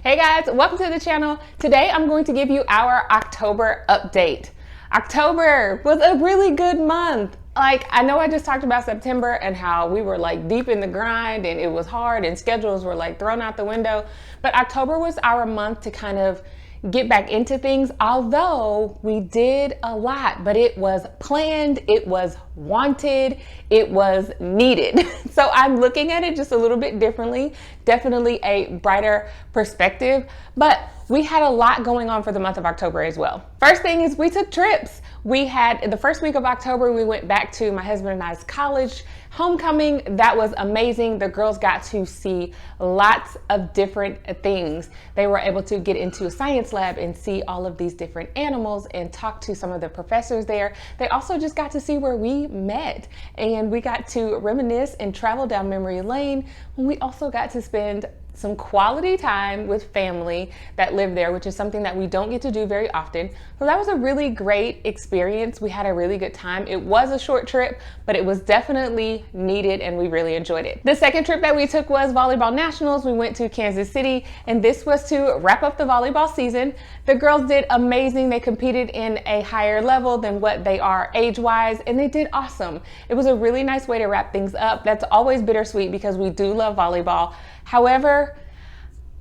Hey guys, welcome to the channel. Today I'm going to give you our October update. October was a really good month. I know I just talked about September and how we were deep in the grind and it was hard and schedules were thrown out the window. But October was our month to kind of get back into things, although we did a lot, but it was planned, it was wanted, it was needed. So I'm looking at it just a little bit differently, definitely a brighter perspective, but we had a lot going on for the month of October as well. First thing is we took trips. We had the first week of October, we went back to my husband and I's college homecoming. That was amazing. The girls got to see lots of different things. They were able to get into a science lab and see all of these different animals and talk to some of the professors there. They also just got to see where we met, and we got to reminisce and travel down memory lane. We also got to spend some quality time with family that live there, which is something that we don't get to do very often. So that was a really great experience. We had a really good time. It was a short trip, but it was definitely needed and we really enjoyed it. The second trip that we took was volleyball nationals. We went to Kansas City, and this was to wrap up the volleyball season. The girls did amazing. They competed in a higher level than what they are age-wise, and they did awesome. It was a really nice way to wrap things up. That's always bittersweet because we do love volleyball. However,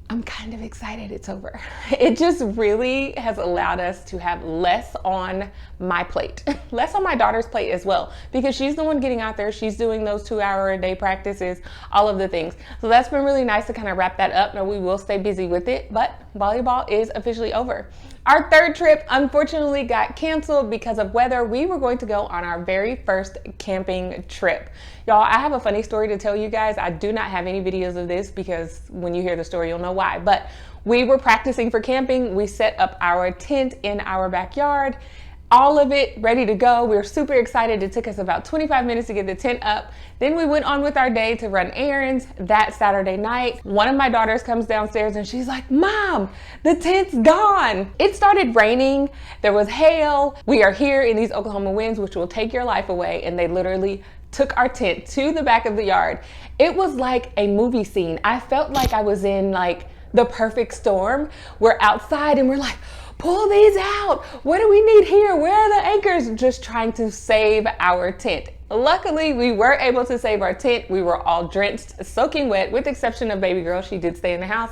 I'm kind of excited it's over. It just really has allowed us to have less on my plate, less on my daughter's plate as well, because she's the one getting out there. She's doing those 2-hour-a-day practices, all of the things. So that's been really nice to kind of wrap that up. Now we will stay busy with it, but volleyball is officially over. Our third trip unfortunately got canceled because of weather. We were going to go on our very first camping trip. Y'all, I have a funny story to tell you guys. I do not have any videos of this because when you hear the story, you'll know why. But we were practicing for camping. We set up our tent in our backyard, all of it ready to go. We were super excited. It took us about 25 minutes to get the tent up. Then we went on with our day to run errands. That Saturday night, one of my daughters comes downstairs and she's like, "Mom, the tent's gone." It started raining. There was hail. We are here in these Oklahoma winds, which will take your life away. And they literally took our tent to the back of the yard. It was like a movie scene. I felt like I was in the perfect storm. We're outside and we're like, "Pull these out. What do we need here? Where are the anchors?" Just trying to save our tent. Luckily, we were able to save our tent. We were all drenched, soaking wet, with the exception of baby girl. She did stay in the house.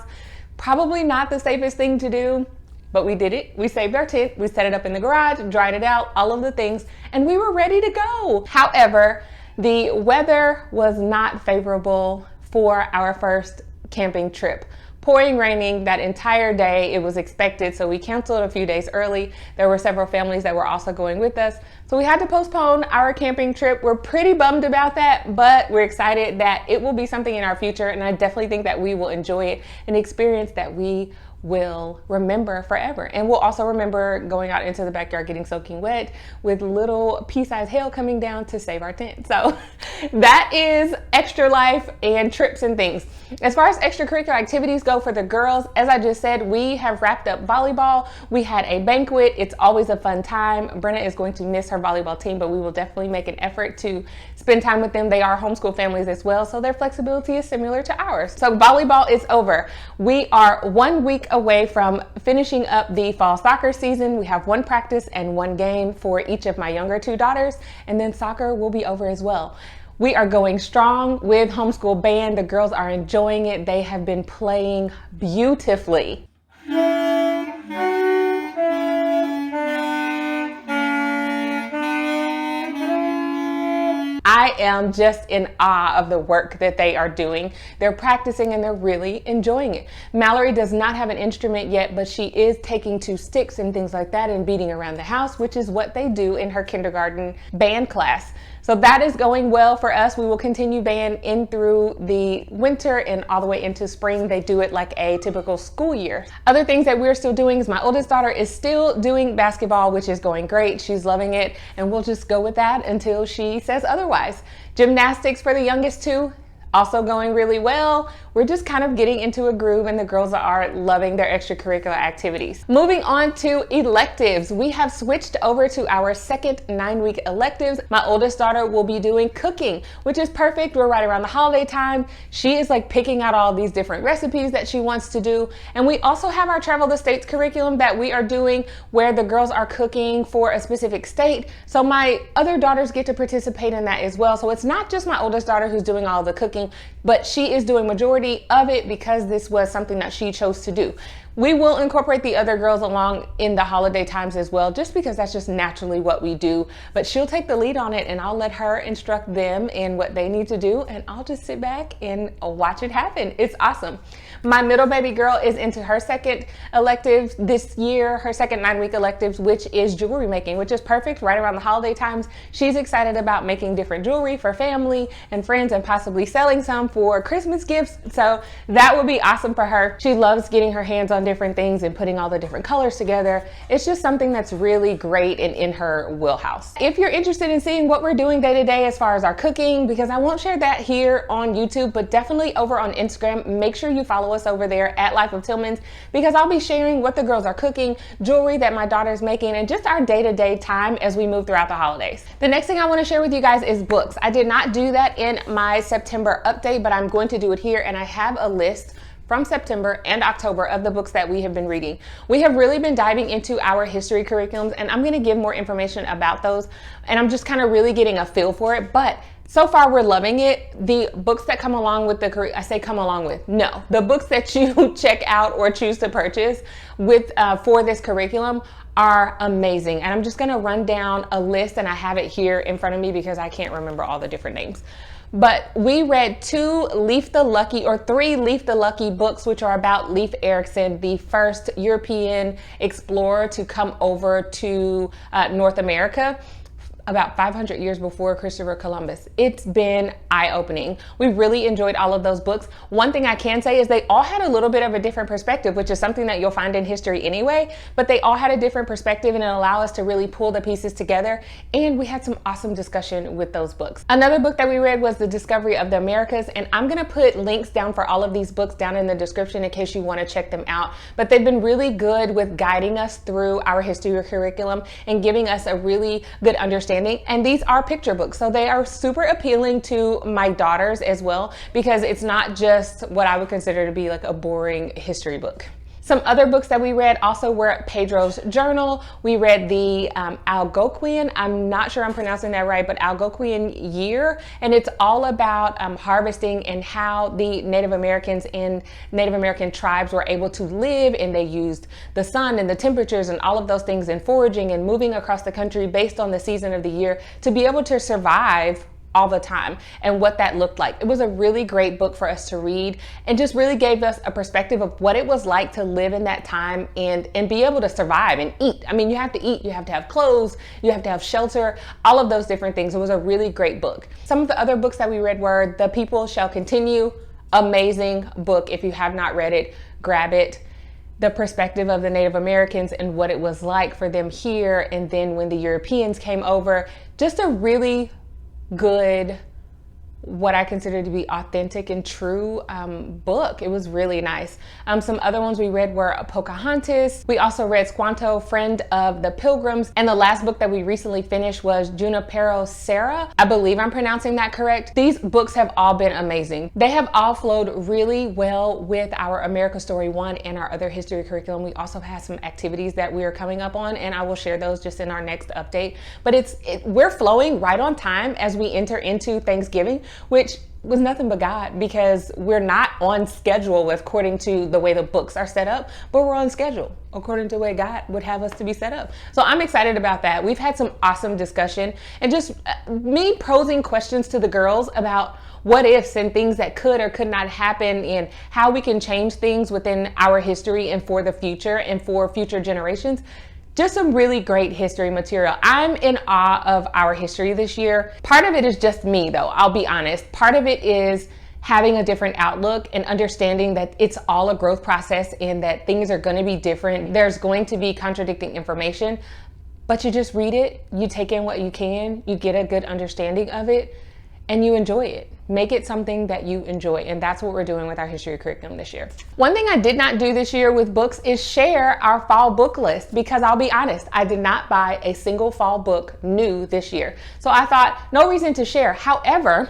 Probably not the safest thing to do, but we did it. We saved our tent. We set it up in the garage, dried it out, all of the things, and we were ready to go. However, the weather was not favorable for our first camping trip. Pouring raining that entire day. It was expected, so we canceled a few days early. There were several families that were also going with us, so we had to postpone our camping trip. We're pretty bummed about that, but we're excited that it will be something in our future, and I definitely think that we will enjoy it, an experience that we will remember forever. And we'll also remember going out into the backyard getting soaking wet with little pea-sized hail coming down to save our tent. So that is extra life and trips and things. As far as extracurricular activities go for the girls, as I just said, we have wrapped up volleyball. We had a banquet. It's always a fun time. Brenna is going to miss her volleyball team, but we will definitely make an effort to spend time with them. They are homeschool families as well, so their flexibility is similar to ours. So volleyball is over. We are 1 week away from finishing up the fall soccer season. We have one practice and one game for each of my younger two daughters, and then soccer will be over as well. We are going strong with homeschool band. The girls are enjoying it. They have been playing beautifully. I am just in awe of the work that they are doing. They're practicing and they're really enjoying it. Mallory does not have an instrument yet, but she is taking to sticks and things like that and beating around the house, which is what they do in her kindergarten band class. So that is going well for us. We will continue band in through the winter and all the way into spring. They do it like a typical school year. Other things that we're still doing is my oldest daughter is still doing basketball, which is going great. She's loving it, and we'll just go with that until she says otherwise. Gymnastics for the youngest two, also going really well. we're just kind of getting into a groove and the girls are loving their extracurricular activities. Moving on to electives. We have switched over to our second 9-week electives. My oldest daughter will be doing cooking, which is perfect. We're right around the holiday time. She is like picking out all these different recipes that she wants to do. And we also have our Travel the States curriculum that we are doing where the girls are cooking for a specific state. So my other daughters get to participate in that as well. So it's not just my oldest daughter who's doing all the cooking, but she is doing majority of it because this was something that she chose to do. We will incorporate the other girls along in the holiday times as well, just because that's just naturally what we do. But she'll take the lead on it and I'll let her instruct them in what they need to do and I'll just sit back and watch it happen. It's awesome. My middle baby girl is into her second elective this year, her second 9-week electives, which is jewelry making, which is perfect right around the holiday times. She's excited about making different jewelry for family and friends and possibly selling some for Christmas gifts. So that would be awesome for her. She loves getting her hands on different things and putting all the different colors together. It's just something that's really great and in her wheelhouse. If you're interested in seeing what we're doing day to day as far as our cooking, because I won't share that here on YouTube, but definitely over on Instagram, make sure you follow us over there at Life of Tillmans, because I'll be sharing what the girls are cooking, jewelry that my daughter's making, and just our day-to-day time as we move throughout the holidays. The next thing I want to share with you guys is books. I did not do that in my September update, but I'm going to do it here, and I have a list from September and October of the books that we have been reading. We have really been diving into our history curriculums, and I'm going to give more information about those, and I'm just kind of really getting a feel for it. But so far, we're loving it. The books that come along with the, I say come along with, no, the books that you check out or choose to purchase with for this curriculum are amazing. And I'm just gonna run down a list, and I have it here in front of me because I can't remember all the different names. But we read 3 Leif the Lucky books, which are about Leif Erikson, the first European explorer to come over to North America about 500 years before Christopher Columbus. It's been eye-opening. We really enjoyed all of those books. One thing I can say is they all had a little bit of a different perspective, which is something that you'll find in history anyway, but they all had a different perspective and it allowed us to really pull the pieces together, and we had some awesome discussion with those books. Another book that we read was The Discovery of the Americas, and I'm gonna put links down for all of these books down in the description in case you wanna check them out, but they've been really good with guiding us through our history curriculum and giving us a really good understanding. And these are picture books, so they are super appealing to my daughters as well, because it's not just what I would consider to be like a boring history book. Some other books that we read also were Pedro's Journal. We read the Algonquian, I'm not sure I'm pronouncing that right, but Algonquian Year. And it's all about harvesting and how the Native Americans and Native American tribes were able to live, and they used the sun and the temperatures and all of those things in foraging and moving across the country based on the season of the year to be able to survive all the time and what that looked like. It was a really great book for us to read and just really gave us a perspective of what it was like to live in that time and be able to survive and eat. I mean, you have to eat, you have to have clothes, you have to have shelter, all of those different things. It was a really great book. Some of the other books that we read were The People Shall Continue. Amazing book. If you have not read it, grab it. The perspective of the Native Americans and what it was like for them here, and then when the Europeans came over. Just a really good, what I consider to be authentic and true book. It was really nice. Some other ones we read were Pocahontas. We also read Squanto, Friend of the Pilgrims. And the last book that we recently finished was Junipero Serra. I believe I'm pronouncing that correct. These books have all been amazing. They have all flowed really well with our America Story 1 and our other history curriculum. We also have some activities that we are coming up on, and I will share those just in our next update. But we're flowing right on time as we enter into Thanksgiving, which was nothing but God, because we're not on schedule according to the way the books are set up, but we're on schedule according to the way God would have us to be set up. So I'm excited about that. We've had some awesome discussion and just me posing questions to the girls about what ifs and things that could or could not happen and how we can change things within our history and for the future and for future generations. Just some really great history material. I'm in awe of our history this year. Part of it is just me though, I'll be honest. Part of it is having a different outlook and understanding that it's all a growth process and that things are gonna be different. There's going to be contradicting information, but you just read it, you take in what you can, you get a good understanding of it, and you enjoy it. Make it something that you enjoy, and that's what we're doing with our history curriculum this year. One thing I did not do this year with books is share our fall book list, because I'll be honest, I did not buy a single fall book new this year. So I thought, no reason to share. However,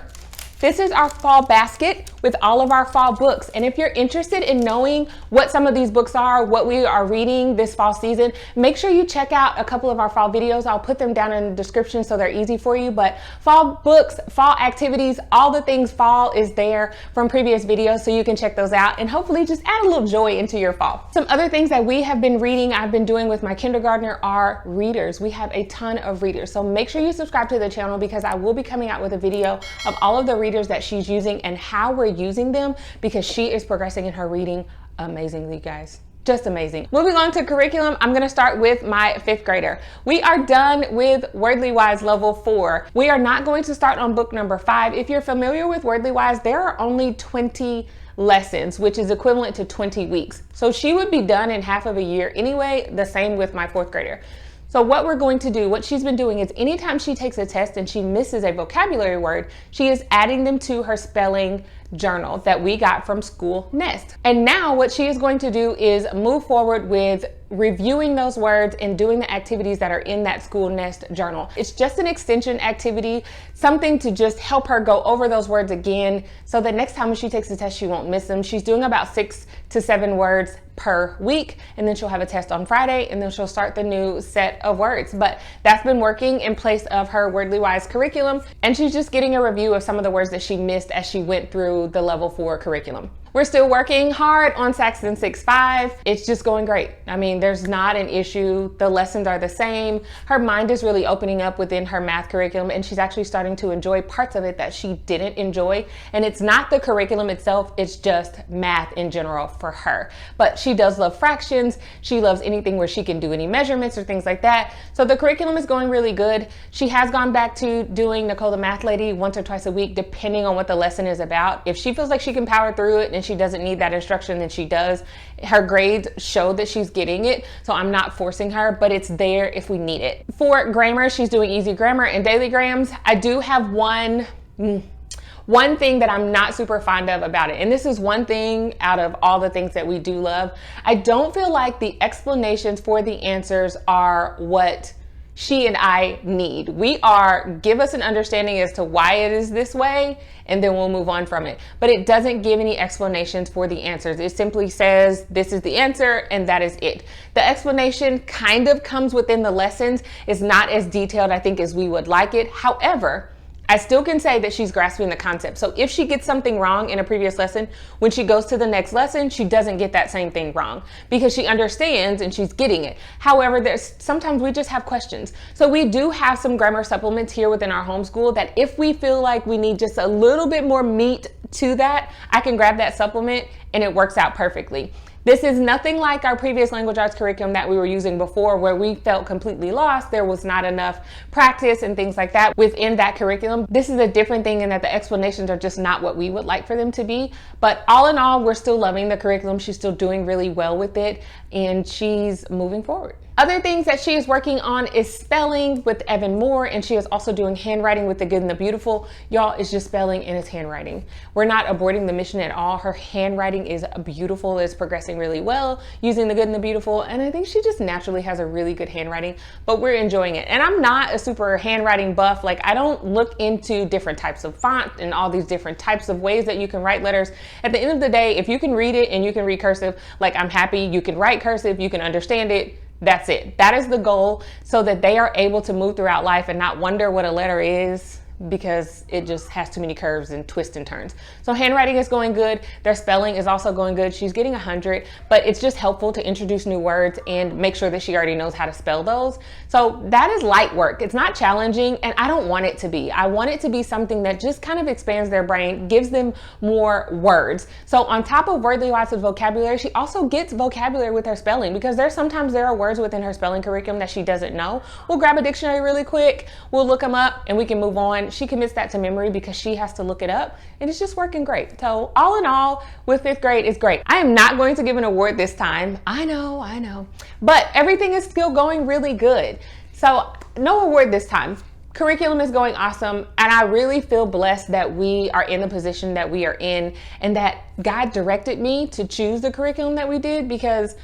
this is our fall basket with all of our fall books. And if you're interested in knowing what some of these books are, what we are reading this fall season, make sure you check out a couple of our fall videos. I'll put them down in the description so they're easy for you. But fall books, fall activities, all the things fall is there from previous videos, so you can check those out and hopefully just add a little joy into your fall. Some other things that we have been reading, I've been doing with my kindergartner, are readers. We have a ton of readers. So make sure you subscribe to the channel, because I will be coming out with a video of all of the readers that she's using and how we're using them, because she is progressing in her reading amazingly, guys. Just amazing. Moving on to curriculum, I'm gonna start with my 5th grader. We are done with Wordly Wise level 4. We are not going to start on book number 5. If you're familiar with Wordly Wise, there are only 20 lessons, which is equivalent to 20 weeks. So she would be done in half of a year anyway, the same with my 4th grader. So what we're going to do, what she's been doing, is anytime she takes a test and she misses a vocabulary word, she is adding them to her spelling journal that we got from School Nest. And now what she is going to do is move forward with reviewing those words and doing the activities that are in that School Nest journal. It's just an extension activity, something to just help her go over those words again, so that next time when she takes the test, she won't miss them. She's doing about 6 to 7 words per week, and then she'll have a test on Friday, and then she'll start the new set of words. But that's been working in place of her Wordly Wise curriculum, and she's just getting a review of some of the words that she missed as she went through the level 4 curriculum. We're still working hard on Saxon 6.5. It's just going great. I mean, there's not an issue. The lessons are the same. Her mind is really opening up within her math curriculum, and she's actually starting to enjoy parts of it that she didn't enjoy. And it's not the curriculum itself, it's just math in general for her. But she does love fractions. She loves anything where she can do any measurements or things like that. So the curriculum is going really good. She has gone back to doing Nicole the Math Lady once or twice a week, depending on what the lesson is about. If she feels like she can power through it and she doesn't need that instruction, then she does. Her grades show that she's getting it, so I'm not forcing her, but it's there if we need it. For grammar, she's doing easy grammar and daily grams. I do have one thing that I'm not super fond of about it, and this is one thing out of all the things that we do love. I don't feel like the explanations for the answers are what she and I need. We are, give us an understanding as to why it is this way, and then we'll move on from it. But it doesn't give any explanations for the answers. It simply says, this is the answer, and that is it. The explanation kind of comes within the lessons. It's not as detailed, I think, as we would like it. However, I still can say that she's grasping the concept. So if she gets something wrong in a previous lesson, when she goes to the next lesson, she doesn't get that same thing wrong, because she understands and she's getting it. However, sometimes we just have questions. So we do have some grammar supplements here within our homeschool that if we feel like we need just a little bit more meat to that, I can grab that supplement and it works out perfectly. This is nothing like our previous language arts curriculum that we were using before, where we felt completely lost. There was not enough practice and things like that within that curriculum. This is a different thing in that the explanations are just not what we would like for them to be. But all in all, we're still loving the curriculum. She's still doing really well with it, and she's moving forward. Other things that she is working on is spelling with Evan Moore, and she is also doing handwriting with The Good and the Beautiful. Y'all, it's just spelling and it's handwriting. We're not aborting the mission at all. Her handwriting is beautiful. It's progressing really well using The Good and the Beautiful, and I think she just naturally has a really good handwriting, but we're enjoying it. And I'm not a super handwriting buff. Like, I don't look into different types of font and all these different types of ways that you can write letters. At the end of the day, if you can read it and you can read cursive, like, I'm happy. You can write cursive, you can understand it. That's it. That is the goal, so that they are able to move throughout life and not wonder what a letter is, because it just has too many curves and twists and turns. So handwriting is going good. Their spelling is also going good. She's getting 100, but it's just helpful to introduce new words and make sure that she already knows how to spell those. So that is light work. It's not challenging, and I don't want it to be. I want it to be something that just kind of expands their brain, gives them more words. So on top of Wordly Wise's vocabulary, she also gets vocabulary with her spelling, because sometimes there are words within her spelling curriculum that she doesn't know. We'll grab a dictionary really quick, we'll look them up, and we can move on. She commits that to memory because she has to look it up, and it's just working great. So all in all, with 5th grade, it's great. I am not going to give an award this time. I know, but everything is still going really good. So no award this time. curriculum is going awesome, and I really feel blessed that we are in the position that we are in and that God directed me to choose the curriculum that we did, because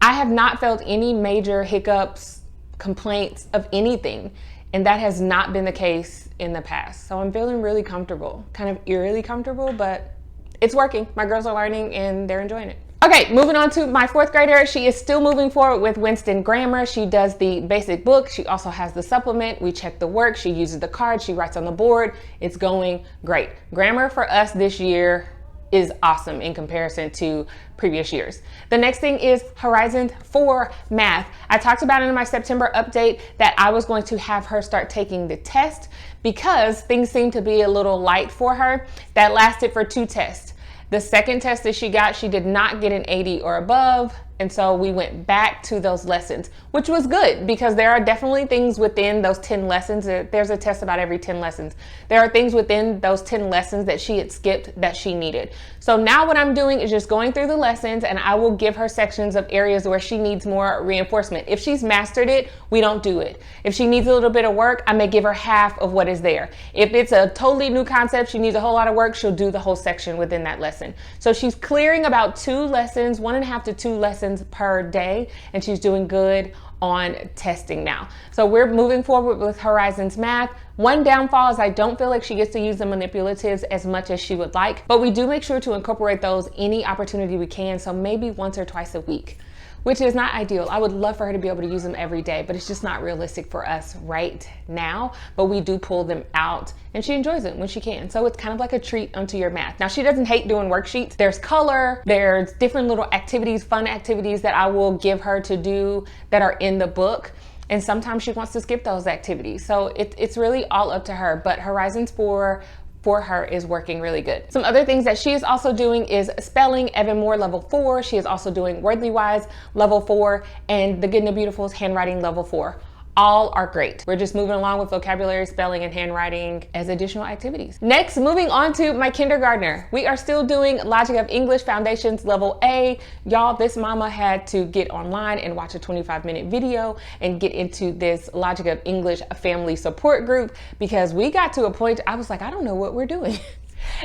I have not felt any major hiccups, complaints of anything, and that has not been the case in the past. So I'm feeling really comfortable, kind of eerily comfortable, but it's working. My girls are learning and they're enjoying it. Okay, moving on to my 4th grader. She is still moving forward with Winston Grammar. She does the basic book. She also has the supplement. We check the work. She uses the card. She writes on the board. It's going great. Grammar for us this year is awesome in comparison to previous years. The next thing is Horizons for math. I talked about in my September update that I was going to have her start taking the test because things seemed to be a little light for her. That lasted for 2 tests. The second test that she got, she did not get an 80 or above. And so we went back to those lessons, which was good because there are definitely things within those 10 lessons. There's a test about every 10 lessons. There are things within those 10 lessons that she had skipped that she needed. So now what I'm doing is just going through the lessons, and I will give her sections of areas where she needs more reinforcement. If she's mastered it, we don't do it. If she needs a little bit of work, I may give her half of what is there. If it's a totally new concept, she needs a whole lot of work, she'll do the whole section within that lesson. So she's clearing about 2 lessons, 1.5 to 2 lessons per day, and she's doing good on testing now. So we're moving forward with Horizons Math. One downfall is I don't feel like she gets to use the manipulatives as much as she would like, but we do make sure to incorporate those any opportunity we can, so maybe once or twice a week, which is not ideal. I would love for her to be able to use them every day, but it's just not realistic for us right now. But we do pull them out, and she enjoys it when she can. So it's kind of like a treat unto your math. Now, she doesn't hate doing worksheets. There's color, there's different little activities, fun activities that I will give her to do that are in the book. And sometimes she wants to skip those activities. So it's really all up to her, but Horizons for her is working really good. Some other things that she is also doing is spelling, Evan Moore level 4. She is also doing Wordly Wise level 4 and the Good and the Beautiful's handwriting level 4. All are great. We're just moving along with vocabulary, spelling, and handwriting as additional activities. Next, moving on to my kindergartner. We are still doing Logic of English Foundations level A. Y'all, this mama had to get online and watch a 25-minute video and get into this Logic of English family support group because we got to a point I was like, I don't know what we're doing.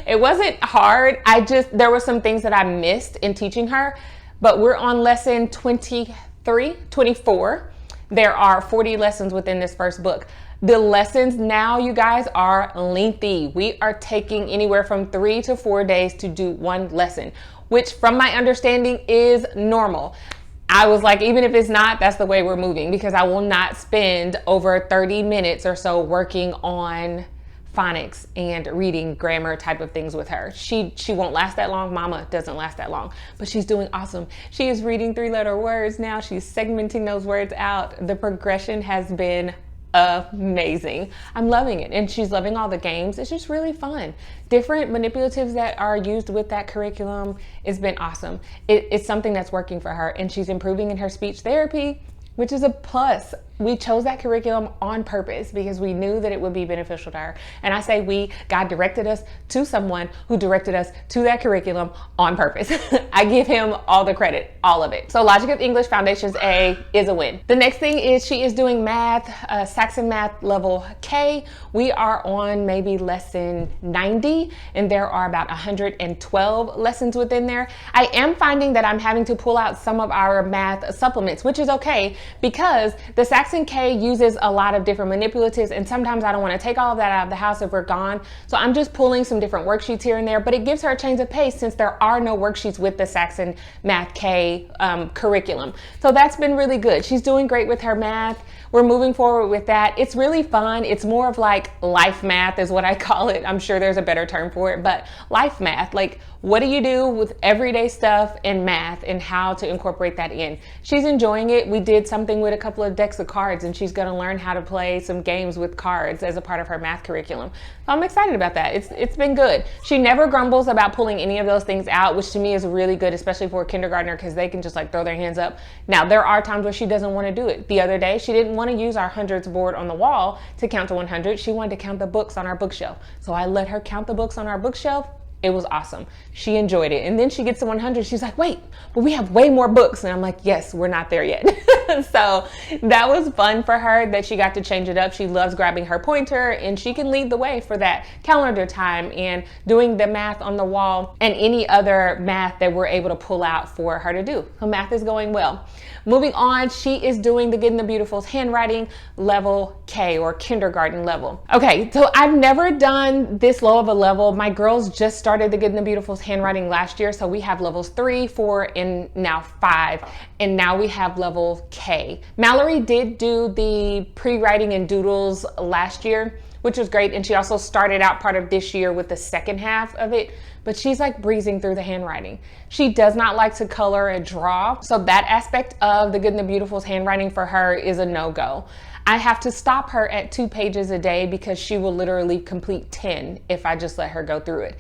It wasn't hard. There were some things that I missed in teaching her, but we're on lesson 24. There are 40 lessons within this first book. The lessons now, you guys, are lengthy. We are taking anywhere from 3 to 4 days to do one lesson, which from my understanding is normal. I was like, even if it's not, that's the way we're moving because I will not spend over 30 minutes or so working on phonics and reading, grammar type of things with her. She won't last that long. Mama doesn't last that long, but she's doing awesome. She is reading 3-letter words now. She's segmenting those words out. The progression has been amazing. I'm loving it. And she's loving all the games. It's just really fun. Different manipulatives that are used with that curriculum. It's been awesome. It's something that's working for her, and she's improving in her speech therapy, which is a plus. We chose that curriculum on purpose because we knew that it would be beneficial to her. And I say God directed us to someone who directed us to that curriculum on purpose. I give him all the credit, all of it. So Logic of English Foundations A is a win. The next thing is she is doing math, Saxon Math level K. We are on maybe lesson 90, and there are about 112 lessons within there. I am finding that I'm having to pull out some of our math supplements, which is okay because the Saxon K uses a lot of different manipulatives, and sometimes I don't want to take all of that out of the house if we're gone. So I'm just pulling some different worksheets here and there, but it gives her a change of pace since there are no worksheets with the Saxon Math K curriculum. So that's been really good. She's doing great with her math. We're moving forward with that. It's really fun. It's more of like life math is what I call it. I'm sure there's a better term for it, but life math, like what do you do with everyday stuff in math and how to incorporate that in. She's enjoying it. We did something with a couple of decks of cards, and she's going to learn how to play some games with cards as a part of her math curriculum. So I'm excited about that. It's been good. She never grumbles about pulling any of those things out, which to me is really good, especially for a kindergartner, because they can just like throw their hands up. Now, there are times where she doesn't want to do it. The other day, she didn't want to use our hundreds board on the wall to count to 100. She wanted to count the books on our bookshelf. So I let her count the books on our bookshelf. It was awesome. She enjoyed it. And then she gets to 100. She's like, wait, but we have way more books. And I'm like, yes, we're not there yet. So that was fun for her that she got to change it up. She loves grabbing her pointer, and she can lead the way for that calendar time and doing the math on the wall and any other math that we're able to pull out for her to do. So math is going well. Moving on, she is doing the Good and the Beautiful's handwriting level K, or kindergarten level. Okay, so I've never done this low of a level. My girls just started the Good and the Beautiful's handwriting last year, so we have levels 3, 4, and now 5, and now we have level K. Mallory did do the pre-writing and doodles last year, which was great, and she also started out part of this year with the second half of it, but she's like breezing through the handwriting. She does not like to color and draw, so that aspect of the Good and the Beautiful's handwriting for her is a no-go. I have to stop her at 2 pages a day because she will literally complete 10 if I just let her go through it.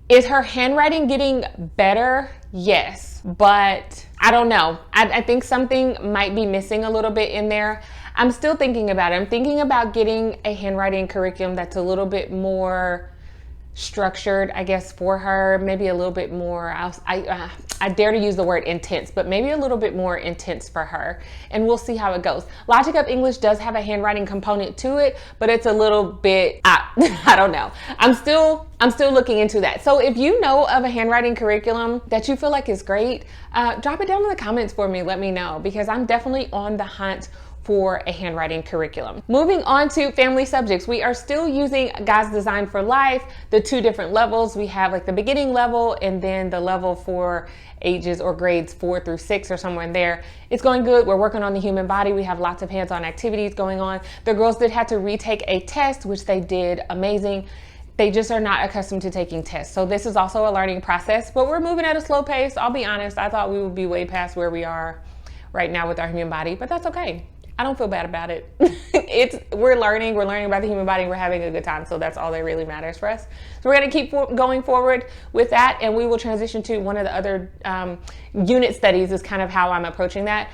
Is her handwriting getting better? Yes, but I don't know. I think something might be missing a little bit in there. I'm still thinking about it. I'm thinking about getting a handwriting curriculum that's a little bit more structured, I guess, for her, maybe a little bit more, I dare to use the word intense, but maybe a little bit more intense for her, and we'll see how it goes. Logic of English does have a handwriting component to it, but it's a little bit, I don't know. I'm still looking into that. So if you know of a handwriting curriculum that you feel like is great, drop it down in the comments for me, let me know, because I'm definitely on the hunt for a handwriting curriculum. Moving on to family subjects, we are still using God's Design for Life, the 2 different levels. We have like the beginning level and then the level for ages or grades 4 through 6 or somewhere in there. It's going good. We're working on the human body. We have lots of hands-on activities going on. The girls did have to retake a test, which they did amazing. They just are not accustomed to taking tests. So this is also a learning process, but we're moving at a slow pace. I'll be honest, I thought we would be way past where we are right now with our human body, but that's okay. I don't feel bad about it. We're learning about the human body, and we're having a good time. So that's all that really matters for us. So we're gonna keep going forward with that, and we will transition to one of the other unit studies is kind of how I'm approaching that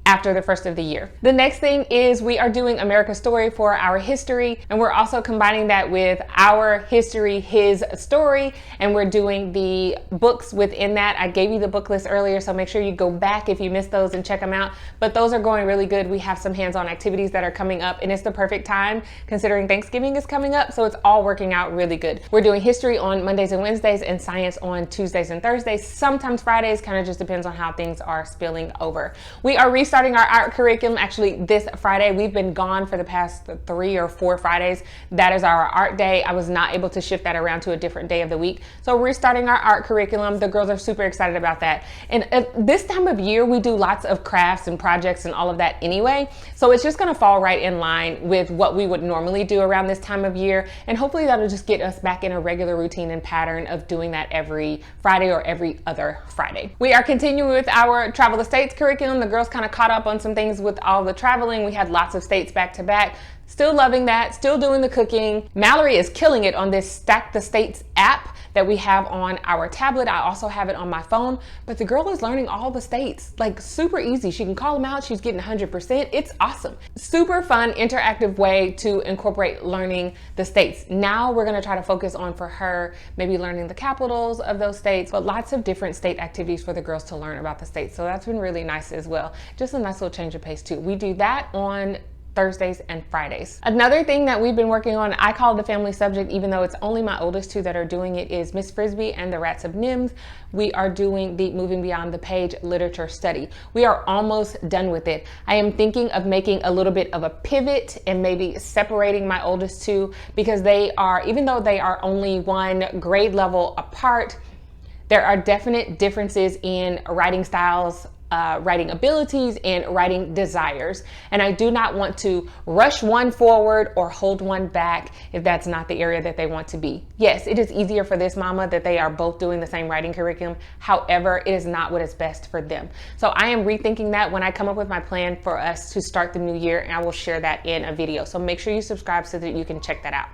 after the first of the year. The next thing is we are doing America's Story for our history, and we're also combining that with our history, his story, and we're doing the books within that. I gave you the book list earlier, so make sure you go back if you missed those and check them out. But those are going really good. We have some hands-on activities that are coming up, and it's the perfect time considering Thanksgiving is coming up, so it's all working out really good. We're doing history on Mondays and Wednesdays and science on Tuesdays and Thursdays, sometimes Fridays, kind of just depends on how things are spilling over. We are restarting our art curriculum actually this Friday. We've been gone for the past 3 or 4 Fridays. That is our art day. I was not able to shift that around to a different day of the week. So we're restarting our art curriculum. The girls are super excited about that. And this time of year, we do lots of crafts and projects and all of that anyway. So it's just gonna fall right in line with what we would normally do around this time of year. And hopefully that'll just get us back in a regular routine and pattern of doing that every Friday or every other Friday. We are continuing with our Travel the States curriculum. The girls kind of caught up on some things with all the traveling. We had lots of states back to back. Still loving that, still doing the cooking. Mallory is killing it on this Stack the States app that we have on our tablet. I also have it on my phone, but the girl is learning all the states, like super easy. She can call them out, she's getting 100%. It's awesome. Super fun, interactive way to incorporate learning the states. Now we're gonna try to focus on, for her, maybe learning the capitals of those states, but lots of different state activities for the girls to learn about the states. So that's been really nice as well. Just a nice little change of pace too. We do that on Thursdays and Fridays. Another thing that we've been working on, I call it the family subject, even though it's only my oldest 2 that are doing it, is Miss Frisby and the Rats of Nims. We are doing the Moving Beyond the Page literature study. We are almost done with it. I am thinking of making a little bit of a pivot and maybe separating my oldest 2, because they are, even though they are only 1 grade level apart, there are definite differences in writing styles, writing abilities, and writing desires. And I do not want to rush one forward or hold one back if that's not the area that they want to be. Yes, it is easier for this mama that they are both doing the same writing curriculum. However, it is not what is best for them. So I am rethinking that when I come up with my plan for us to start the new year, and I will share that in a video. So make sure you subscribe so that you can check that out.